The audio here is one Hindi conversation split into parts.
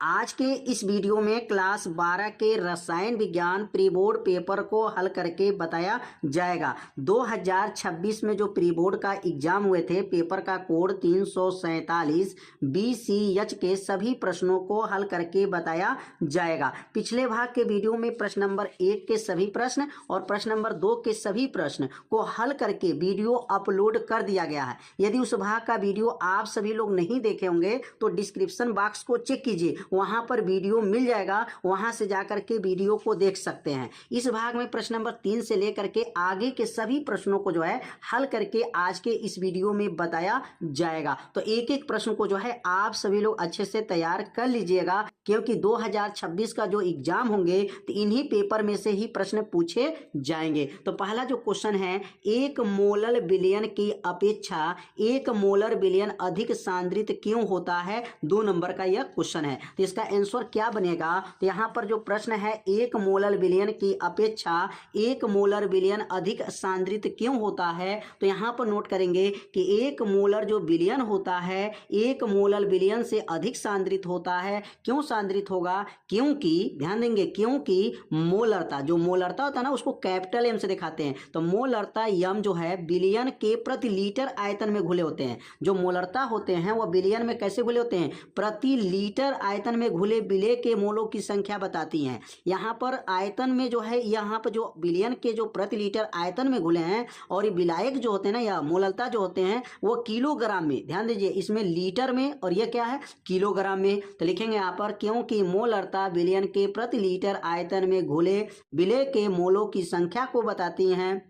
आज के इस वीडियो में क्लास 12 के रसायन विज्ञान प्री बोर्ड पेपर को हल करके बताया जाएगा। 2026 में जो प्री बोर्ड का एग्जाम हुए थे, पेपर का कोड 347 BCH के सभी प्रश्नों को हल करके बताया जाएगा। पिछले भाग के वीडियो में प्रश्न नंबर 1 के सभी प्रश्न और प्रश्न नंबर 2 के सभी प्रश्न को हल करके वीडियो अपलोड कर दिया गया है। यदि उस भाग का वीडियो आप सभी लोग नहीं देखे होंगे तो डिस्क्रिप्शन बॉक्स को चेक कीजिए, वहां पर वीडियो मिल जाएगा, वहां से जाकर के वीडियो को देख सकते हैं। इस भाग में प्रश्न नंबर 3 से लेकर के आगे के सभी प्रश्नों को जो है हल करके आज के इस वीडियो में बताया जाएगा। तो एक एक प्रश्न को जो है आप सभी लोग अच्छे से तैयार कर लीजिएगा, क्योंकि 2026 का जो एग्जाम होंगे तो इन्हीं पेपर में से ही प्रश्न पूछे जाएंगे। तो पहला जो क्वेश्चन है, 1 मोलर विलयन की अपेक्षा 1 मोलर विलयन अधिक सांद्रित क्यों होता है? 2 नंबर का यह क्वेश्चन है। तो इसका आंसर क्या बनेगा? तो यहां पर जो प्रश्न है, 1 मोलर विलयन की अपेक्षा 1 मोलर विलयन अधिक सांद्रित क्यों होता है? तो यहां पर नोट करेंगे कि 1 मोलर जो विलयन होता है 1 मोलर विलयन से अधिक सांद्रित होता है। क्यों सांद्रित होगा? क्योंकि ध्यान देंगे, क्योंकि मोलरता, जो मोलरता होता है ना, उसको कैपिटल एम से दिखाते हैं। तो मोलरता यम जो है विलयन के प्रति लीटर आयतन में घुले होते हैं। जो मोलरता होते हैं वह विलयन में कैसे घुले होते हैं? प्रति लीटर आयतन में घुले विलय के मोलों की संख्या बताती हैं। यहाँ पर आयतन में जो है, यहाँ पर जो विलयन के जो प्रति लीटर आयतन में घुले हैं, और ये विलायक जो होते हैं ना, या मोलरता जो होते हैं वो किलोग्राम में, ध्यान दीजिए, इसमें लीटर में और ये क्या है, किलोग्राम में। तो लिखेंगे यहाँ पर, क्योंकि मोलरता विलयन के प्रति लीटर आयतन में घुले विलय के मोलों की संख्या को बताती हैं,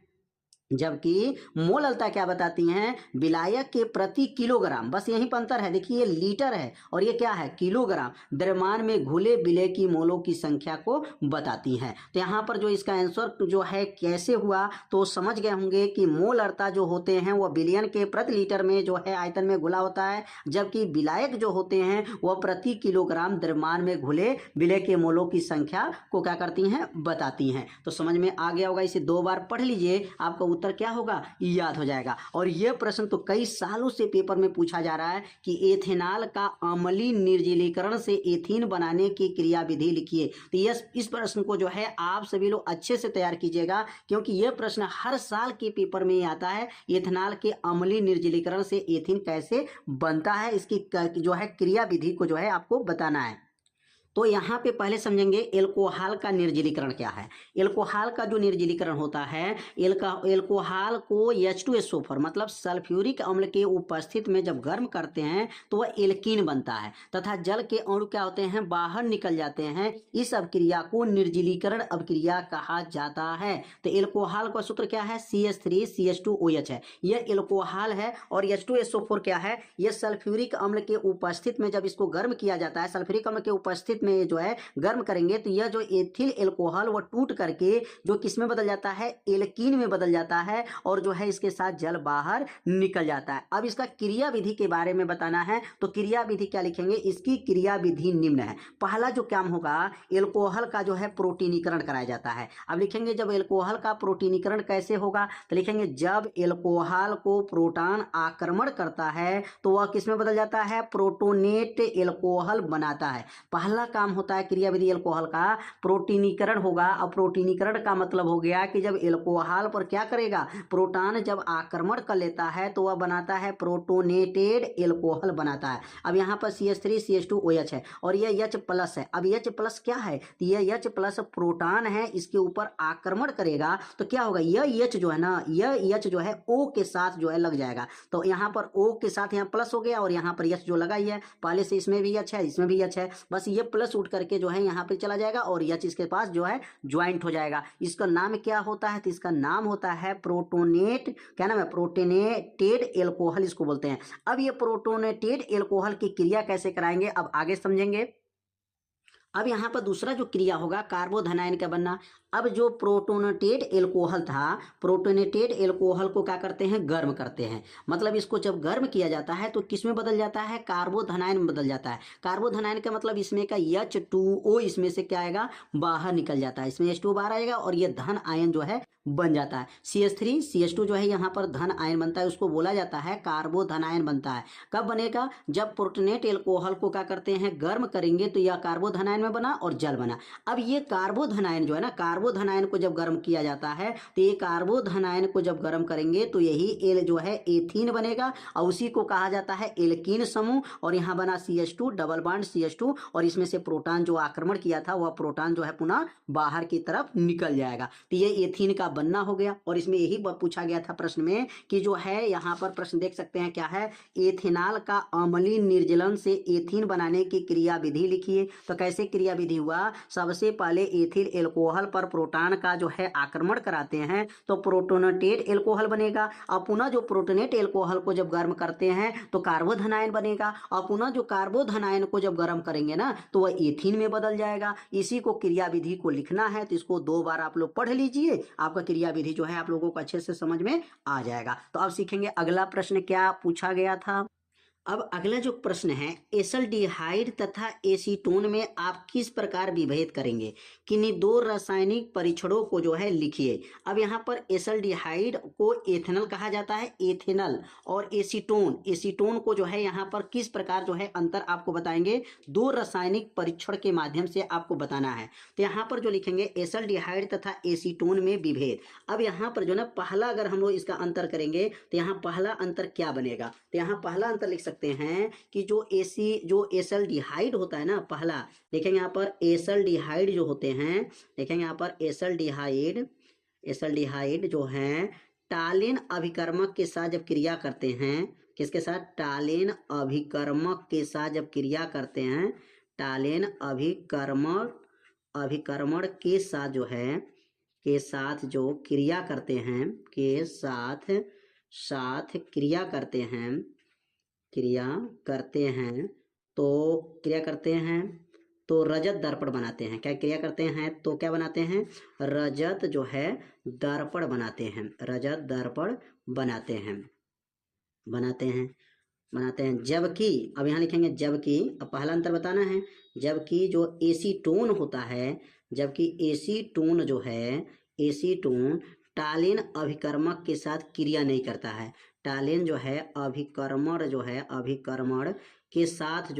जबकि मोलरता क्या बताती हैं? विलायक के प्रति किलोग्राम। बस यही पर अंतर है। देखिए, ये लीटर है और ये क्या है, किलोग्राम। द्रव्यमान में घुले विलय की मोलों की संख्या को बताती हैं। तो यहाँ पर जो इसका आंसर जो है कैसे हुआ, तो समझ गए होंगे कि मोलरता जो होते हैं वह विलयन के प्रति लीटर में जो है आयतन में घुला होता है, जबकि विलायक जो होते हैं वह प्रति किलोग्राम द्रव्यमान में घुले विलय के मोलों की संख्या को क्या करती हैं, बताती हैं। तो समझ में आ गया होगा। इसे 2 बार पढ़ लीजिए, आपको उत्तर क्या होगा, याद हो जाएगा। और यह प्रश्न तो कई सालों से पेपर में पूछा जा रहा है कि एथेनॉल का अम्लीय निर्जलीकरण से एथीन बनाने की क्रिया विधि लिखिए। तो इस प्रश्न को जो है आप सभी लोग अच्छे से तैयार कीजिएगा, क्योंकि यह प्रश्न हर साल के पेपर में आता है। एथेनॉल के अम्लीय निर्जलीकरण से एथीन कैसे बनता है, इसकी जो है क्रिया विधि को जो है आपको बताना है। तो यहाँ पे पहले समझेंगे एल्कोहल का निर्जलीकरण क्या है। एल्कोहल का जो निर्जलीकरण होता है, एल्कोहल को H2SO4 मतलब सल्फ्यूरिक अम्ल के उपस्थित में जब गर्म करते हैं तो वह एल्कीन बनता है, तथा जल के अणु क्या होते हैं, बाहर निकल जाते हैं। इस अभिक्रिया को निर्जलीकरण अभिक्रिया कहा जाता है। तो एल्कोहल का सूत्र क्या है, CH3CH2OH है, यह एल्कोहल है। और H2SO4 क्या है, यह सल्फ्यूरिक अम्ल के उपस्थित में जब इसको गर्म किया जाता है, सल्फ्यूरिक अम्ल के उपस्थित में जो है गर्म करेंगे तो यह जो एथिल एल्कोहल वो टूट करके जो किस में बदल जाता है, एल्कीन में बदल जाता है, और जो है इसके साथ जल बाहर निकल जाता है। अब इसका क्रिया विधि के बारे में बताना है, तो क्रिया विधि क्या लिखेंगे, इसकी क्रिया विधि निम्न है। पहला जो काम होगा, एल्कोहल का जो है प्रोटीनीकरण कराया जाता है। अब लिखेंगे जब एल्कोहल का प्रोटीनीकरण कैसे होगा, तो लिखेंगे जब एल्कोहल को प्रोटॉन आक्रमण करता है तो वह किस में बदल जाता है, प्रोटोनेट एल्कोहल बनाता है। पहला काम होता है क्रिया विधि एल्कोहल का प्रोटीनीकरण होगा। अब प्रोटीनीकरण का मतलब हो गया कि जब एल्कोहल पर क्या करेगा, प्रोटॉन जब आक्रमण कर लेता है तो वह बनाता है प्रोटोनेटेड एल्कोहल बनाता है। अब यहाँ पर CH3CH2OH है और यह H+ है। अब H+ क्या है, तो यह H+ प्रोटॉन है, इसके ऊपर आक्रमण करेगा तो क्या होगा, यह H जो है ना, यह H जो है O के साथ जो है लग जाएगा। तो यहाँ पर O के साथ यहाँ प्लस हो गया और यहाँ पर H जो लगा ही है, पहले से इसमें भी H है, इसमें भी H है, बस ये प्लस उठ करके जो है यहाँ पे चला जाएगा और H इसके पास जो है ज्वाइंट हो जाएगा। इसका नाम क्या होता है, तो इसका नाम होता है प्रोटोनेट, क्या नाम है, प्रोटोनेटेड एल्कोहल इसको बोलते हैं। अब ये प्रोटोनेटेड एल्कोहल की क्रिया कैसे कराएंगे, अब आगे समझेंगे। अब यहाँ पर दूसरा जो क्रिया होगा, कार्बोधनायन का बनना। अब जो प्रोटोनेटेड एल्कोहल था, प्रोटोनेटेड एल्कोहल को क्या करते हैं, गर्म करते हैं। मतलब इसको जब गर्म किया जाता है तो किस में बदल जाता है, कार्बोधनायन में बदल जाता है। कार्बोधनायन का मतलब इसमें का H2O इसमें से क्या आएगा, बाहर निकल जाता है, इसमें H2O बाहर आएगा और ये धन आयन जो है बन जाता है। CH3 CH2 जो है यहाँ पर धन आयन बनता है, उसको बोला जाता है कार्बो धन आयन बनता है। कब बनेगा? जब प्रोटोनेट एल्कोहल को क्या करते हैं, गर्म करेंगे तो यह कार्बो धन आयन में बना और जल बना। अब ये कार्बो धन आयन जो है ना, कार्बो धन आयन को जब गर्म किया जाता है तो ये कार्बो धन आयन को जब गर्म करेंगे तो यही एल जो है एथीन बनेगा और उसी को कहा जाता है एल्कीन समूह। और यहाँ बना CH2 डबल बॉन्ड CH2 और इसमें से प्रोटॉन जो आक्रमण किया था वह प्रोटॉन जो है पुनः बाहर की तरफ निकल जाएगा। तो ये एथीन का बनना हो गया। और इसमें यही पूछा गया था प्रश्न में कि जो है यहाँ पर प्रश्न देख सकते हैं क्या है, एथेनॉल का अम्लीय निर्जलन से एथीन बनाने की क्रिया विधि लिखिए। तो कैसे क्रिया विधि हुआ? सबसे पहले एथिल एल्कोहल पर प्रोटॉन का जो है आक्रमण कराते हैं तो प्रोटोनेटेड एल्कोहल बनेगा। और पुनः जो प्रोटोनेट एल्कोहल को जब गर्म करते हैं तो कार्बोधन आयन बनेगा और पुनः जो कार्बोधन आयन को जब गर्म करेंगे ना तो वह एथीन में बदल जाएगा। इसी को क्रिया विधि को लिखना है तो इसको 2 बार आप लोग पढ़ लीजिए, आपका क्रिया विधि जो है आप लोगों को अच्छे से समझ में आ जाएगा। तो अब सीखेंगे अगला प्रश्न क्या पूछा गया था। अब अगला जो प्रश्न है, एसल्डिहाइड तथा एसीटोन में आप किस प्रकार विभेद करेंगे, किन्हीं 2 रासायनिक परीक्षणों को जो है लिखिए। अब यहाँ पर एसल्डिहाइड को एथेनॉल कहा जाता है, एथेनॉल, और एसीटोन को जो है यहाँ पर किस प्रकार जो है अंतर आपको बताएंगे, 2 रासायनिक परीक्षण के माध्यम से आपको बताना है। तो यहाँ पर जो लिखेंगे एसल्डिहाइड तथा एसीटोन में विभेद। अब यहाँ पर जो ना पहला अगर हम लोग इसका अंतर करेंगे तो यहाँ पहला अंतर क्या बनेगा, तो यहाँ पहला अंतर लिख सकते हैं कि जो एसल्डिहाइड होता है ना, पहला देखेंगे यहाँ पर एसल्डिहाइड जो होते हैं, देखेंगे यहाँ पर एसल्डिहाइड जो हैं टालिन अभिकर्मक के साथ जब क्रिया करते हैं, किसके साथ, टालिन अभिकर्मक के साथ जब क्रिया करते हैं, टालिन अभिकर्मण के साथ जो है के साथ जो क्रिया करते हैं, के साथ क्रिया करते हैं तो रजत दर्पण बनाते हैं। क्या क्रिया करते हैं तो क्या बनाते हैं, रजत जो है दर्पण बनाते हैं, रजत दर्पण बनाते हैं। जबकि अब यहाँ लिखेंगे जबकि, अब पहला अंतर बताना है, जबकि जो एसीटोन होता है, जबकि एसीटोन जो है, एसीटोन टालिन अभिकर्मक के साथ क्रिया नहीं करता है। टालिन जो है अभिकर्मण के साथ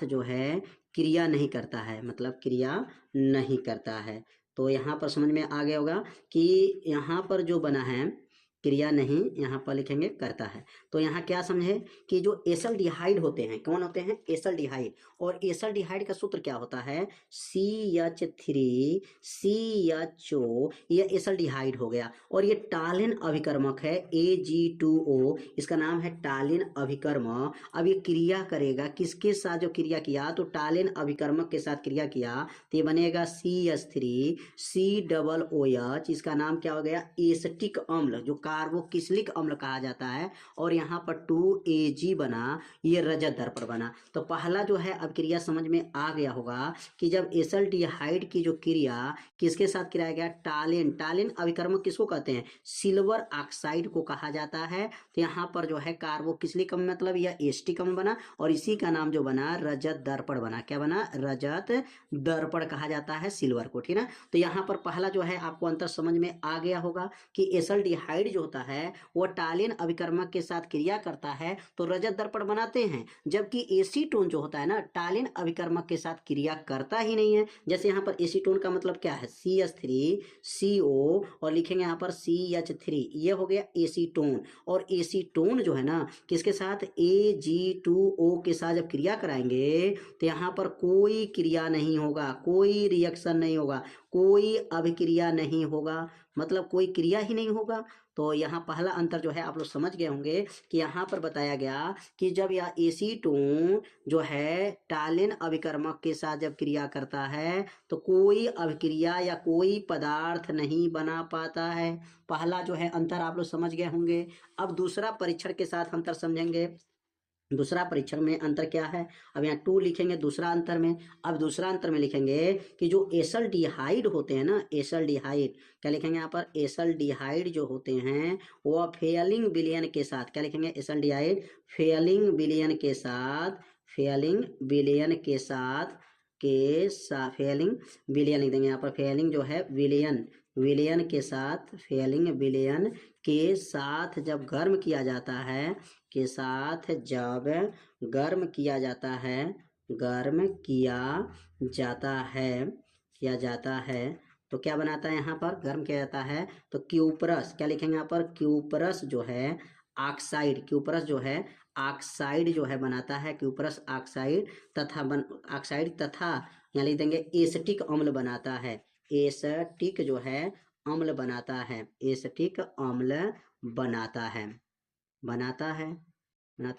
जो है क्रिया नहीं करता है, मतलब क्रिया नहीं करता है। तो यहाँ पर समझ में आ गया होगा कि यहाँ पर जो बना है क्रिया नहीं, यहाँ पर लिखेंगे करता है। तो यहाँ क्या समझे कि जो एसल्डिहाइड होते हैं, कौन होते हैं, एसल्डिहाइड, और एसल्डिहाइड का सूत्र क्या होता है, CH3CHO, यह एसल्डिहाइड हो गया। और ये टालिन अभिकर्मक है, Ag2O, इसका नाम है टालिन अभिकर्मक। अब ये क्रिया करेगा किसके साथ, जो क्रिया किया तो टालिन अभिकर्मक के साथ क्रिया किया तो ये बनेगा CH3COOH, इसका नाम क्या हो गया, एसिटिक अम्ल, जो कार्बोक्सिलिक अम्ल कहा जाता है। और यहाँ पर 2Ag बना, ये रजत दर्पण बना। तो पहला जो है अब क्रिया समझ में आ गया होगा कि जब एसल्डिहाइड की जो क्रिया किसके साथ किया गया, टालिन अभिकर्मक किसको कहते हैं, सिल्वर ऑक्साइड को कहा जाता है। तो यहाँ पर जो है कार्बोक्सिलिक अम्ल मतलब यह एसिटिक अम्ल बना और इसी का नाम जो बना रजत दर्पण बना। क्या बना, रजत दर्पण कहा जाता है सिल्वर को, ठीक ना। तो यहाँ पर पहला जो है आपको अंतर समझ में आ गया होगा कि एसल्डिहाइड जो होता है वो टालिन अभिकर्मक के साथ क्रिया करता है तो रजत दर्पण बनाते हैं, जबकि एसीटोन जो होता है ना टालिन अभिकर्मक के साथ क्रिया करता ही नहीं है। जैसे यहाँ पर एसीटोन का मतलब क्या है, CH3CO और लिखेंगे यहाँ पर CH3, ये हो गया एसीटोन। और एसीटोन जो है ना किसके साथ, Ag2O के साथ जब क्रिया कराएंगे तो यहाँ पर कोई क्रिया नहीं होगा, कोई रिएक्शन नहीं होगा, कोई अभिक्रिया नहीं होगा, मतलब कोई क्रिया ही नहीं होगा। तो यहाँ पहला अंतर जो है आप लोग समझ गए होंगे कि यहाँ पर बताया गया कि जब यह एसीटोन जो है टालिन अभिकर्मक के साथ जब क्रिया करता है तो कोई अभिक्रिया या कोई पदार्थ नहीं बना पाता है। पहला जो है अंतर आप लोग समझ गए होंगे। अब दूसरा परीक्षण के साथ अंतर समझेंगे। दूसरा परीक्षण में अंतर क्या है, अब यहाँ 2 लिखेंगे दूसरा अंतर में। अब दूसरा अंतर में लिखेंगे कि जो एसल्डिहाइड होते हैं ना, एसल्डिहाइड क्या लिखेंगे यहाँ पर, एसल्डिहाइड जो होते हैं वो फेलिंग विलयन के साथ, क्या लिखेंगे, एसल्डिहाइड फेलिंग विलयन के साथ, फेलिंग विलयन लिख देंगे यहाँ पर, फेलिंग जो है विलयन विलयन के साथ, फेलिंग विलयन के साथ जब गर्म किया जाता है, के साथ जब गर्म किया जाता है, गर्म किया जाता है तो क्या बनाता है यहाँ पर, गर्म किया जाता है तो क्यूपरस, क्या लिखेंगे यहाँ पर, क्यूपरस जो है ऑक्साइड, क्यूपरस जो है ऑक्साइड जो है बनाता है, क्यूपरस ऑक्साइड ऑक्साइड तथा यहाँ लिख देंगे एसिटिक अम्ल बनाता है, एसिटिक जो है अम्ल बनाता है, एसिटिक अम्ल बनाता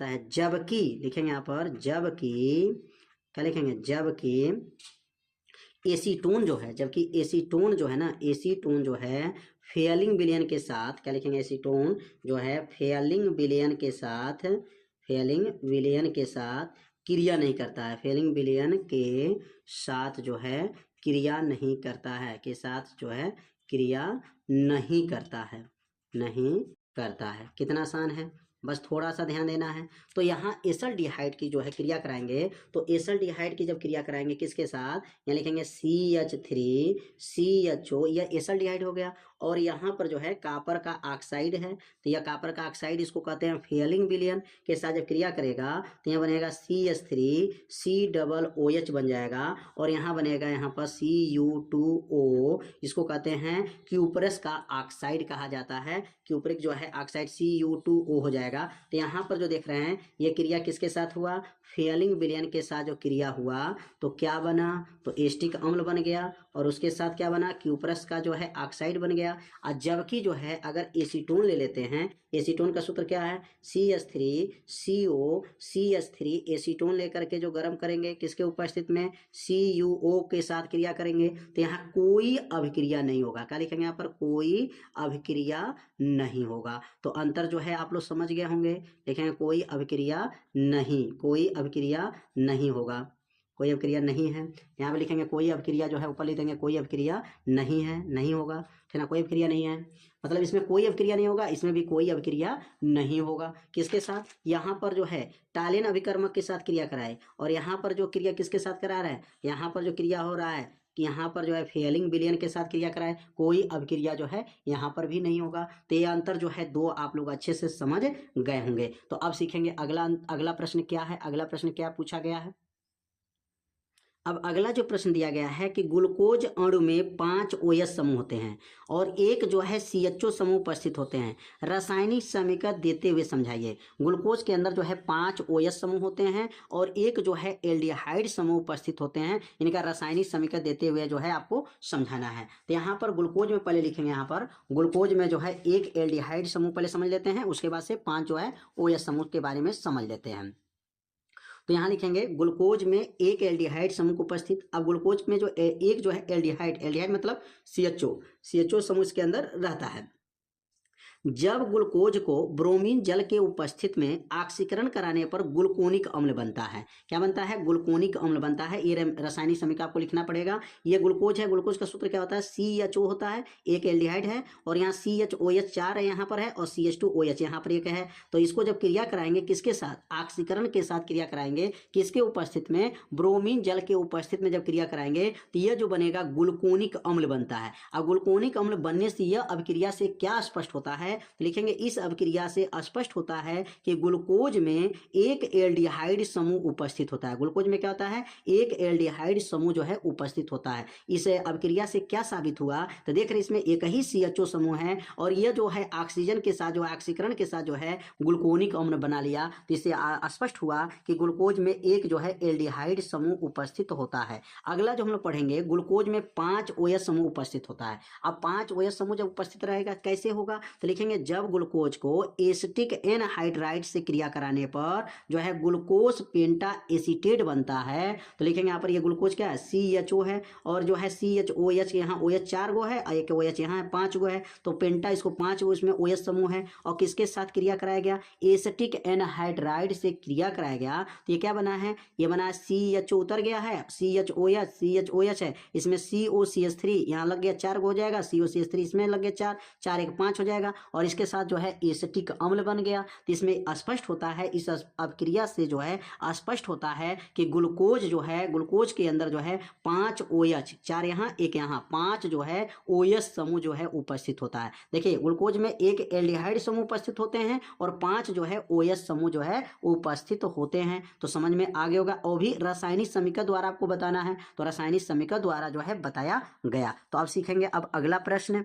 है जबकि लिखेंगे यहाँ पर, जबकि क्या लिखेंगे, जबकि एसीटोन जो है, जबकि एसीटोन जो है ना, एसीटोन जो है फेलिंग विलयन के साथ, क्या लिखेंगे, एसीटोन जो है फेलिंग विलयन के साथ, फेलिंग विलयन के साथ क्रिया नहीं करता है, फेलिंग विलयन के साथ जो है क्रिया नहीं करता है, के साथ जो है क्रिया नहीं करता है। कितना आसान है, बस थोड़ा सा ध्यान देना है। तो यहाँ एसल्डिहाइड की जो है क्रिया कराएंगे, तो एसल्डिहाइड की जब क्रिया कराएंगे किसके साथ, यहाँ लिखेंगे CH3CHO, यह एसल्डिहाइड हो गया। और यहाँ पर जो है कापर का ऑक्साइड है, तो यह कापर का ऑक्साइड इसको कहते हैं फेलिंग विलयन के साथ जब क्रिया करेगा तो यहाँ बनेगा CH3COOH बन जाएगा, और यहाँ बनेगा यहाँ पर Cu2O, इसको कहते हैं क्यूपरस का ऑक्साइड कहा जाता है, क्यूपरिक जो है ऑक्साइड Cu2O हो जाएगा। तो यहाँ पर जो देख रहे हैं ये क्रिया किसके साथ हुआ, फेलिंग विलयन के साथ जो क्रिया हुआ तो क्या बना, तो एसिटिक अम्ल बन गया, और उसके साथ क्या बना, क्यूपरस का जो है ऑक्साइड बन गया। और जबकि जो है अगर एसीटोन ले लेते हैं, एसीटोन का सूत्र क्या है, CH3CO, एसीटोन लेकर के जो गर्म करेंगे किसके उपस्थिति में, CuO के साथ क्रिया करेंगे, तो यहाँ कोई अभिक्रिया नहीं होगा, क्या लिखेंगे यहाँ पर, कोई अभिक्रिया नहीं होगा। तो अंतर जो है आप लोग समझ गए होंगे, लिखेंगे कोई अभिक्रिया नहीं होगा, कोई अभिक्रिया नहीं है। यहाँ पे लिखेंगे कोई अभिक्रिया जो है, ऊपर लिख देंगे कोई अभिक्रिया नहीं है, नहीं होगा, है ना, कोई अभिक्रिया नहीं है, मतलब इसमें कोई अभिक्रिया नहीं होगा, इसमें भी कोई अभिक्रिया नहीं होगा। किसके साथ, यहाँ पर जो है टालेन अभिकर्मक के साथ क्रिया कराए, और यहाँ पर जो क्रिया किसके साथ करा रहा है, यहाँ पर जो क्रिया हो रहा है कि यहाँ पर जो है फेलिंग विलयन के साथ क्रिया कराए, कोई अभिक्रिया जो है यहाँ पर भी नहीं होगा। तो ये अंतर जो है दो आप लोग अच्छे से समझ गए होंगे। तो अब सीखेंगे अगला प्रश्न क्या है, अगला प्रश्न क्या पूछा गया है। अब अगला जो प्रश्न दिया गया है कि ग्लूकोज अणु में 5 OH समूह होते हैं और एक जो है CHO समूह उपस्थित होते हैं, रासायनिक समीकरण देते हुए समझाइए। ग्लूकोज के अंदर जो है 5 OH समूह होते हैं और एक जो है एल्डिहाइड समूह उपस्थित होते हैं, इनका रासायनिक समीकरण देते हुए जो है आपको समझाना है। तो यहाँ पर ग्लूकोज में पहले लिखेंगे, यहाँ पर ग्लूकोज में जो है एक एल्डिहाइड समूह पहले समझ लेते हैं, उसके बाद से 5 जो है OH समूह के बारे में समझ लेते हैं। तो यहाँ लिखेंगे ग्लूकोज में एक एल्डिहाइड समूह उपस्थित। अब ग्लूकोज में जो एक जो है एल्डिहाइड मतलब CHO समूह इसके अंदर रहता है। जब ग्लूकोज को ब्रोमीन जल के उपस्थित में ऑक्सीकरण कराने पर ग्लूकोनिक अम्ल बनता है। क्या बनता है, ग्लूकोनिक अम्ल बनता है। ये रासायनिक समीकरण आपको लिखना पड़ेगा। ये ग्लूकोज है, ग्लूकोज का सूत्र क्या होता है, CHO होता है, एक एल्डिहाइड है, और यहाँ CHOH 4 है यहाँ पर है, और CH2OH यहाँ पर एक है। तो इसको जब क्रिया कराएंगे किसके साथ, ऑक्सीकरण के साथ क्रिया कराएंगे, किसके उपस्थित में, ब्रोमीन जल के उपस्थित में जब क्रिया कराएंगे तो यह जो बनेगा ग्लूकोनिक अम्ल बनता है। अब ग्लूकोनिक अम्ल बनने से यह अभिक्रिया से क्या स्पष्ट होता है, तो लिखेंगे इस अभिक्रिया से स्पष्ट होता है कि ग्लूकोज में एक एल्डिहाइड समूह उपस्थित होता है। ग्लूकोज में क्या होता है, एक एल्डिहाइड समूह जो है उपस्थित होता है। इस अभिक्रिया से क्या साबित हुआ, तो देख रहे इसमें एक ही CHO समूह है और यह जो है ऑक्सीजन के साथ जो ऑक्सीकरण के साथ जो है ग्लूकोनिक अम्ल बना लिया। तो इससे स्पष्ट हुआ कि ग्लूकोज में एक जो है एल्डिहाइड समूह उपस्थित होता है। अगला जो हम लोग पढ़ेंगे, ग्लूकोज में 5 OH समूह उपस्थित होता है। अब 5 OH समूह जब उपस्थित रहेगा कैसे होगा, तो लिखेंगे जब ग्लूकोज को एसिटिक एनहाइड्राइड से क्रिया कराने पर जो है ग्लूकोज पेंटा एसीटेट बनता है। तो लिखेंगे यहाँ पर ये ग्लूकोज क्या है, CHO है, और जो है CHOH यहाँ OH 4 गो है और एक OH यहाँ 5 गो है। तो पेंटा इसको 5 गो इसमें OH समूह है और किसके साथ क्रिया कराया गया, एसिटिक एनहाइड्राइड से क्रिया कराया गया। तो ये क्या बना है, ये बना है CHO उतर गया है, CHOH है, इसमें COCH3 यहाँ लग गया 4 गो हो जाएगा, COCH3 इसमें लग गया 4 1 5 हो जाएगा, और इसके साथ जो है एसिटिक अम्ल बन गया। तो इसमें स्पष्ट होता है, इस अभिक्रिया से जो है स्पष्ट होता है कि ग्लूकोज जो है, ग्लूकोज के अंदर जो है 5 OH, 4 यहाँ एक यहाँ, 5 जो है OH समूह जो है उपस्थित होता है। देखिए ग्लूकोज में एक एल्डिहाइड समूह उपस्थित होते हैं और 5 जो है OH समूह जो है उपस्थित होते हैं। तो समझ में आ गया होगा। और भी रासायनिक समीकरण द्वारा आपको बताना है, तो रासायनिक समीकरण द्वारा जो है बताया गया। तो आप सीखेंगे अब अगला प्रश्न।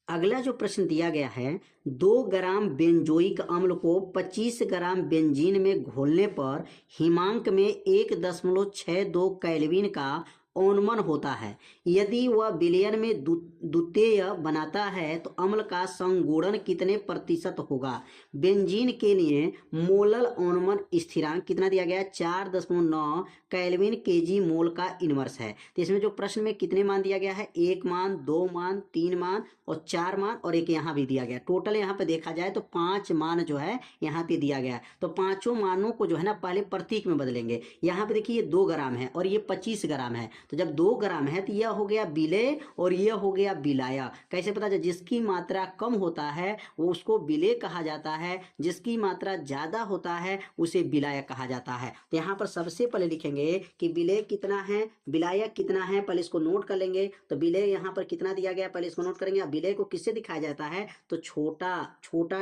अगला जो प्रश्न दिया गया है, 2 ग्राम बेंजोइक अम्ल को 25 ग्राम बेंजीन में घोलने पर हिमांक में 1.62 केल्विन का औनमन होता है। यदि वह विलयन में द्वितीय बनाता है तो अम्ल का संगुणन कितने प्रतिशत होगा। बेंजीन के लिए मोलल औनमन स्थिरांक कितना दिया गया है, 4.9 केल्विन केजी मोल का इनवर्स है। तो इसमें जो प्रश्न में कितने मान दिया गया है, 1 मान, 2 मान, 3 मान और 4 मान और एक यहाँ भी दिया गया। टोटल यहाँ पे देखा जाए तो 5 मान जो है यहाँ पे दिया गया है। तो पांचों मानों को जो है ना पहले प्रतीक में बदलेंगे। यहाँ पे देखिए ये 2 ग्राम है और ये 25 ग्राम है। तो जब 2 ग्राम है तो यह हो गया विलेय और यह हो गया विलायक। कैसे पता चले, जिसकी मात्रा कम होता है वो उसको विलेय कहा जाता है, जिसकी मात्रा ज्यादा होता है उसे विलायक कहा जाता है। तो यहाँ पर सबसे पहले लिखेंगे कि विलेय कितना है, विलायक कितना है, पहले इसको नोट कर लेंगे। तो विलेय यहाँ पर कितना दिया गया, पहले इसको नोट करेंगे। अब विलेय को किससे दिखाया जाता है, तो छोटा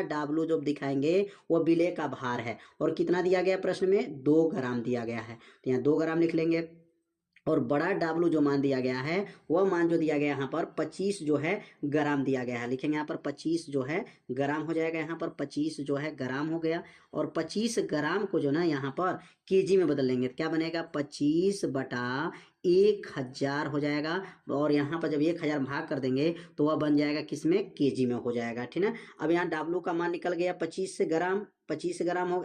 W जब दिखाएंगे वो विलेय का भार है। और कितना दिया गया प्रश्न में, 2 ग्राम दिया गया है। तो यहाँ 2 ग्राम लिख लेंगे। और बड़ा W जो मान दिया गया है वह मान जो दिया गया यहाँ पर 25 जो है ग्राम दिया गया है। लिखेंगे यहाँ पर 25 जो है ग्राम हो जाएगा। यहाँ पर 25 जो है ग्राम हो गया। और 25 ग्राम को जो ना यहाँ पर केजी में बदल लेंगे। क्या बनेगा, 25/1000 हो जाएगा। और यहाँ पर जब 1000 भाग कर देंगे तो वह बन जाएगा किसमें, केजी में हो जाएगा। ठीक है। अब यहाँ W का मान निकल गया 25 ग्राम, 25 ग्राम हो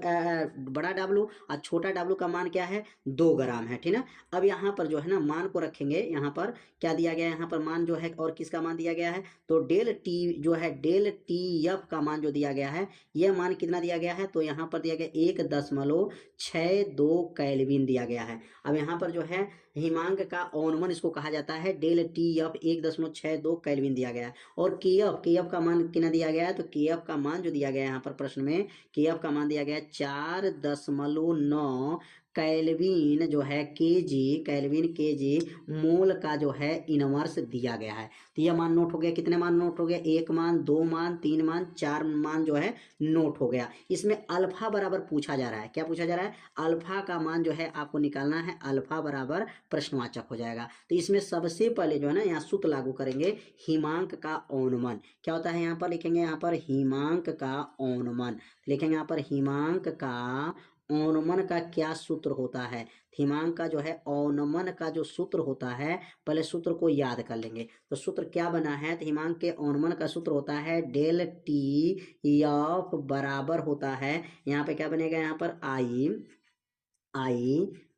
बड़ा W और छोटा W का मान क्या है, 2 ग्राम है। ठीक है। अब यहाँ पर जो है ना मान को रखेंगे। यहाँ पर क्या दिया गया है, यहाँ पर मान जो है और किसका मान दिया गया है, तो डेल T जो है डेल TF का मान जो दिया गया है, यह मान कितना दिया गया है, तो यहाँ पर दिया गया 1.62 केल्विन दिया गया है। अब यहाँ पर जो है हिमांक का औनमन इसको कहा जाता है, डेल TF 1.62 केल्विन दिया गया है। और KF का मान कितना दिया गया है, तो KF का मान जो दिया गया है यहाँ पर प्रश्न में, KF का मान दिया गया है 4.9 केल्विन जो है केल्विन केजी मोल का जो है इनवर्स दिया गया है। तो यह मान नोट हो गया। कितने मान नोट हो गया, 1 मान, 2 मान, 3 मान, 4 मान जो है नोट हो गया। इसमें अल्फा बराबर पूछा जा रहा है। क्या पूछा जा रहा है, अल्फा का मान जो है आपको निकालना है। अल्फा बराबर प्रश्नवाचक हो जाएगा। तो इसमें सबसे पहले जो है ना यहाँ सूत्र लागू करेंगे, हिमांक का औनमन। क्या होता है, यहाँ पर लिखेंगे, यहाँ पर हिमांक का औनमन लिखेंगे। यहाँ पर हिमांक का औनमन का क्या सूत्र होता है, हिमांक का जो है औनमन का जो सूत्र होता है, पहले सूत्र को याद कर लेंगे। तो सूत्र क्या बना है, तो हिमांक के औनमन का सूत्र होता है डेल TF बराबर होता है, यहाँ पे क्या बनेगा, यहाँ पर आई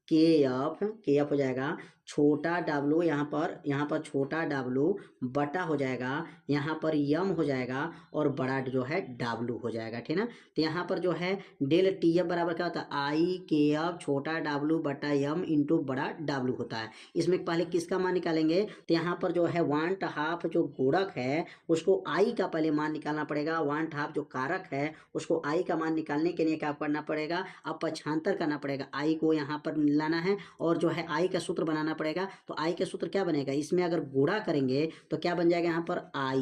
KF हो जाएगा, छोटा W यहाँ पर छोटा W बटा हो जाएगा, यहाँ पर यम हो जाएगा और बड़ा जो है W हो जाएगा। ठीक है ना। तो यहाँ पर जो है डेल TF बराबर क्या होता है, IKF छोटा W बटा यम इंटू बड़ा W होता है। इसमें पहले किसका मान निकालेंगे, तो यहाँ पर जो है 1/2 जो गुणक है उसको I का पहले मान निकालना पड़ेगा। 1/2 जो कारक है उसको I का मान निकालने के लिए क्या करना पड़ेगा, अब पक्षांतर करना पड़ेगा। I को यहाँ पर लाना है और जो है I का सूत्र बनाना पड़ेगा। तो I का सूत्र क्या बनेगा, इसमें अगर गुणा करेंगे तो क्या बन जाएगा, यहाँ पर I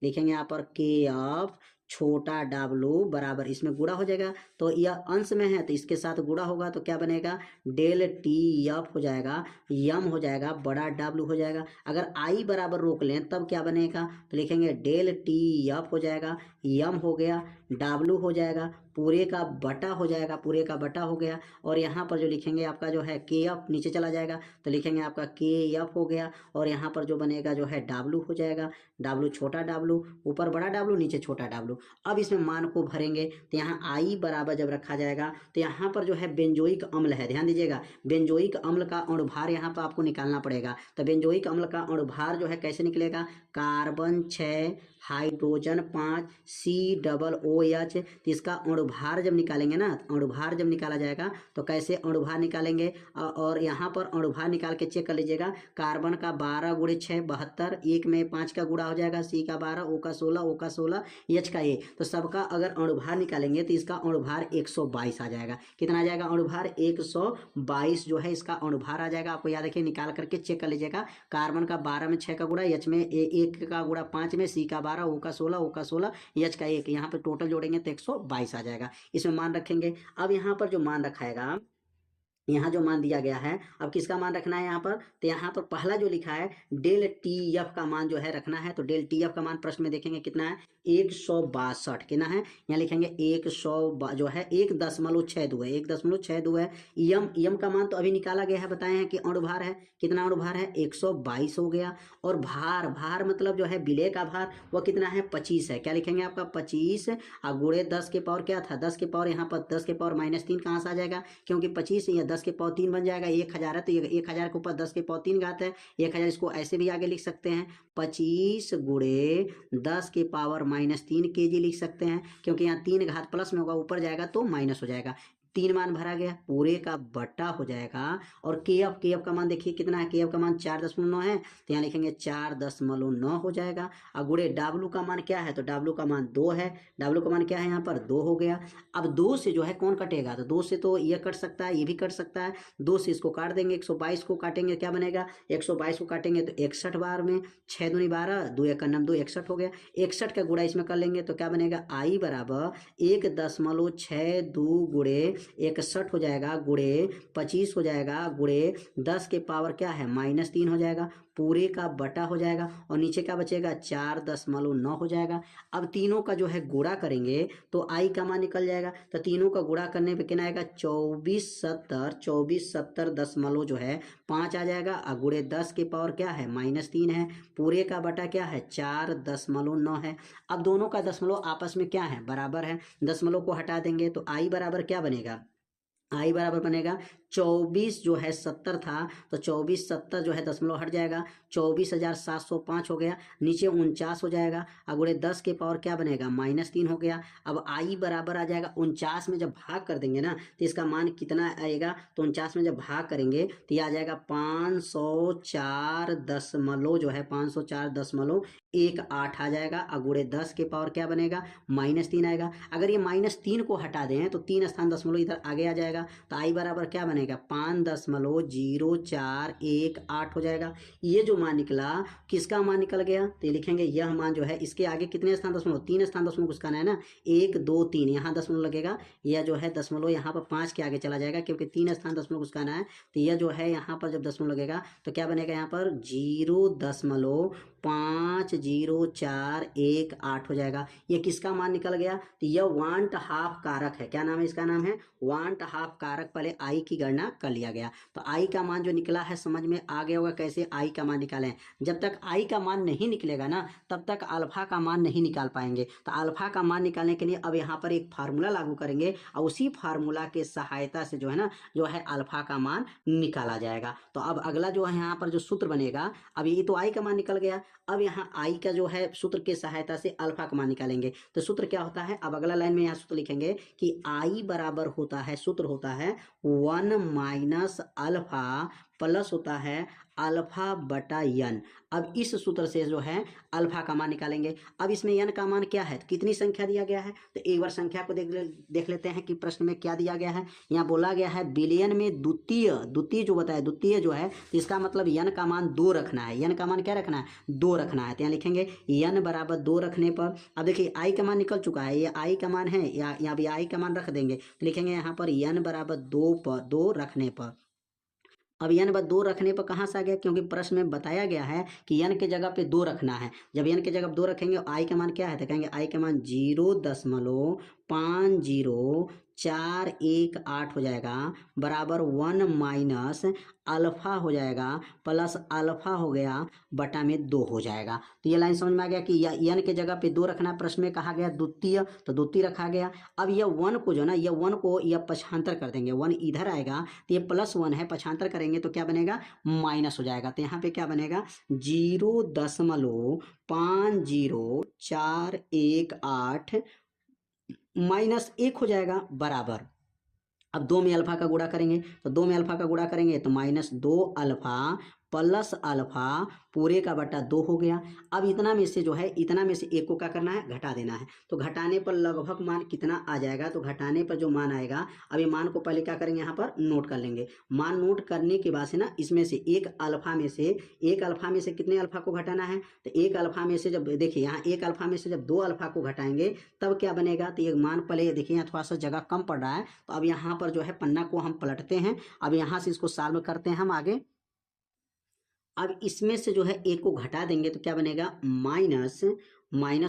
लिखेंगे, यहाँ पर KF छोटा W बराबर, इसमें गुणा हो जाएगा तो यह अंश में है तो इसके साथ गुणा होगा तो क्या बनेगा, डेल TF हो जाएगा, यम हो जाएगा, बड़ा W हो जाएगा। अगर I बराबर रोक लें तब क्या बनेगा, तो लिखेंगे डेल TF हो जाएगा, यम हो गया, W हो जाएगा, पूरे का बटा हो जाएगा, पूरे का बटा हो गया। और यहाँ पर जो लिखेंगे आपका जो है KF नीचे चला जाएगा तो लिखेंगे आपका KF हो गया। और यहाँ पर जो बनेगा जो है W हो जाएगा, W छोटा W ऊपर बड़ा W नीचे छोटा W। अब इसमें मान को भरेंगे तो यहाँ I बराबर जब रखा जाएगा तो यहाँ पर जो है बेंजोइक अम्ल है, ध्यान दीजिएगा, बेंजोइक अम्ल का अणुभार यहाँ पर आपको निकालना पड़ेगा। तो बेंजोइक अम्ल का अणुभार जो है कैसे निकलेगा, कार्बन 6 हाइड्रोजन 5 COOH। तो इसका अणुभार जब निकालेंगे ना, अणुभार जब निकाला जाएगा तो कैसे अणुभार निकालेंगे, और यहाँ पर अणुभार निकाल के चेक कर लीजिएगा। कार्बन का 12 गुणे 6 72, 1 में 5 का गुणा हो जाएगा, C का 12, O का 16, O का 16, H का 1। तो सबका अगर अणुभार निकालेंगे तो इसका अणुभार 122 आ जाएगा। कितना आ जाएगा अणुभार? 122 जो है इसका अणुभार आ जाएगा। आपको याद रखिए, निकाल करके चेक कर लीजिएगा। कार्बन का 12 में 6 का गुणा, H में 1 का गुणा 5 में, C का 12, O का 16, O का 16, H का 1। यहाँ पे टोटल जोड़ेंगे तो 122 आ जाएगा। इसमें मान रखेंगे। अब यहाँ पर जो मान रखाएगा, यहाँ जो मान दिया गया है, अब किसका मान रखना है यहाँ पर? तो यहाँ पर पहला जो लिखा है डेल TF का मान जो है रखना है। तो डेल TF का मान प्रश्न में देखेंगे कितना है, 162। कितना है यहाँ लिखेंगे 100 जो है 1.62 है, 1.62 है। यम का मान तो अभी निकाला गया है, बताए हैं कि अणुभार है। कितना अणुभार है? 122 हो गया। और भार मतलब जो है विलेय का भार वो कितना है? 25 है। क्या लिखेंगे आपका 25 गुणे 10 के पावर क्या था? 10 के पावर, यहाँ पर 10 के पावर -3 कहाँ से आ जाएगा? क्योंकि 25 या 10 के पावर 3 बन जाएगा। 1000 है तो ये 1000 के ऊपर 10 के पावर 3 घात है 1000। इसको ऐसे भी आगे लिख सकते हैं, 25 गुणे 10 के पावर -3 kg लिख सकते हैं, क्योंकि यहाँ 3 घात प्लस में होगा, ऊपर जाएगा तो माइनस हो जाएगा। 3 मान भरा गया, पूरे का बट्टा हो जाएगा। और KF का मान देखिए कितना है, KF का मान 4.9 है, तो यहाँ लिखेंगे 4.9 हो जाएगा। और गुणे W का मान क्या है? तो W का मान 2 है। W का मान क्या है यहाँ पर? 2 हो गया। अब 2 से जो है कौन कटेगा? तो 2 से तो ये कट सकता है, ये भी कट सकता है। 2 से इसको काट देंगे, 122 को काटेंगे, क्या बनेगा? 122 को काटेंगे तो 61 बार में 6 दूनी 12, 2 1 2, 61 हो गया। 61 का गुणा इसमें कर लेंगे तो क्या बनेगा? I बराबर 1.62 गुणे 61 हो जाएगा, गुणे 25 हो जाएगा, गुणे 10 के पावर क्या है? -3 हो जाएगा। पूरे का बटा हो जाएगा। और नीचे क्या बचेगा? 4.9 हो जाएगा। अब तीनों का जो है गुणा करेंगे तो I का मान निकल जाएगा। तो तीनों का गुणा करने पे कितना आएगा? 2470 दशमलव जो है 5 आ जाएगा। और गुणे 10 के पावर क्या है? -3 है। पूरे का बटा क्या है? 4.9 है। अब दोनों का दशमलव आपस में क्या है? बराबर है। दशमलव को हटा देंगे तो I बराबर क्या बनेगा? I बराबर बनेगा 24 जो है 70 था, तो 24 70 जो है दशमलव हट जाएगा, 24,705 हो गया। नीचे 49 हो जाएगा। और गुणे 10 के पावर क्या बनेगा? -3 हो गया। अब I बराबर आ जाएगा 49 में जब भाग कर देंगे ना तो इसका मान कितना आएगा? तो 49 में जब भाग करेंगे तो ये आ जाएगा 504 दशमलव जो है 504.18 आ जाएगा। और गुणे 10 के पावर क्या बनेगा? -3 आएगा। अगर ये -3 को हटा दें तो 3 स्थान दशमलव इधर आगे आ जाएगा। तो I बराबर क्या बनेगा? 5.0418 हो जाएगा। ये जो मान निकला किसका मान निकल गया? तो ये लिखेंगे यह मान जो है इसके आगे कितने स्थान दशमलव? 3 स्थान दशमलव कुछ कहना है ना, 1 2 3 यहाँ दशमलव लगेगा। यह जो है दशमलव यहाँ पर 5 के आगे चला जाएगा, क्योंकि 3 स्थान दशमलव कुछ कहना है। तो यह जो है यहाँ पर जब दशमलव लगेगा तो क्या बनेगा? यहाँ पर 0.5048 हो जाएगा। ये किसका मान निकल गया? तो यह वांट हाफ कारक है। क्या नाम है इसका? नाम है वांट हाफ कारक। पहले I की गणना कर लिया गया। तो I का मान जो निकला है समझ में आ गया होगा कैसे I का मान निकालें। जब तक I का मान नहीं निकलेगा ना तब तक अल्फा का मान नहीं निकाल पाएंगे। तो अल्फा का मान निकालने के लिए अब यहाँ पर एक फार्मूला लागू करेंगे और उसी फार्मूला के सहायता से जो है अल्फा का मान निकाला जाएगा। तो अब अगला जो है यहाँ पर जो सूत्र बनेगा, अब ये तो I का मान निकल गया। अब यहाँ I का जो है सूत्र के सहायता से अल्फा का मान निकालेंगे। तो सूत्र क्या होता है? अब अगला लाइन में यहाँ सूत्र लिखेंगे कि I बराबर होता है, सूत्र होता है 1 - अल्फा प्लस होता है अल्फा बटा n। अब इस सूत्र से जो है अल्फा का मान निकालेंगे। अब इसमें n का मान क्या है? तो कितनी संख्या दिया गया है? तो एक बार संख्या को देख लेते हैं कि प्रश्न में क्या दिया गया है। यहाँ बोला गया है बिलियन में द्वितीय जो बताया, द्वितीय जो है तो इसका मतलब n का मान 2 रखना है। n का मान क्या रखना है? 2 रखना है। तो यहाँ लिखेंगे n बराबर 2 रखने पर, अब देखिए I का मान निकल चुका है, ये I का मान है, यहाँ भी I का मान रख देंगे। तो लिखेंगे यहाँ पर n बराबर 2 रखने पर। अब n बराबर 2 रखने पर कहाँ से आ गया? क्योंकि प्रश्न में बताया गया है कि n के जगह पे 2 रखना है। जब n के जगह पे 2 रखेंगे I का मान क्या है? तो कहेंगे I का मान 0.50 4 1 8 हो जाएगा बराबर 1 माइनस अल्फा हो जाएगा प्लस अल्फा हो गया बटा में 2 हो जाएगा। तो ये लाइन समझ में आ गया कि n के जगह पे 2 रखना, प्रश्न में कहा गया द्वितीय तो द्वितीय रखा गया। अब ये 1 को जो ना ये 1 को यह पक्षांतर कर देंगे, 1 इधर आएगा तो ये +1 है, पक्षांतर करेंगे तो क्या बनेगा माइनस हो जाएगा। तो यहाँ पे क्या बनेगा 0.5048 माइनस 1 हो जाएगा बराबर। अब 2 में अल्फा का गुणा करेंगे तो 2 में अल्फा का गुणा करेंगे तो -2 अल्फा प्लस अल्फा पूरे का बटा 2 हो गया। अब इतना में से जो है इतना में से एक को क्या करना है घटा देना है। तो घटाने पर लगभग मान कितना आ जाएगा, तो घटाने पर जो मान आएगा अब ये मान को पहले क्या करेंगे यहाँ पर नोट कर लेंगे। मान नोट करने के बाद से ना इसमें से एक अल्फा में से कितने अल्फा को घटाना है, तो एक अल्फा में से जब देखिए यहाँ एक अल्फा में से जब 2 अल्फा को घटाएंगे तब क्या बनेगा। तो ये मान पहले देखिए यहाँ थोड़ा सा जगह कम पड़ रहा है तो अब यहाँ पर जो है पन्ना को हम पलटते हैं। अब यहाँ से इसको सॉल्व करते हैं हम आगे। अब इसमें से जो है एक को घटा देंगे तो क्या बनेगा माइनस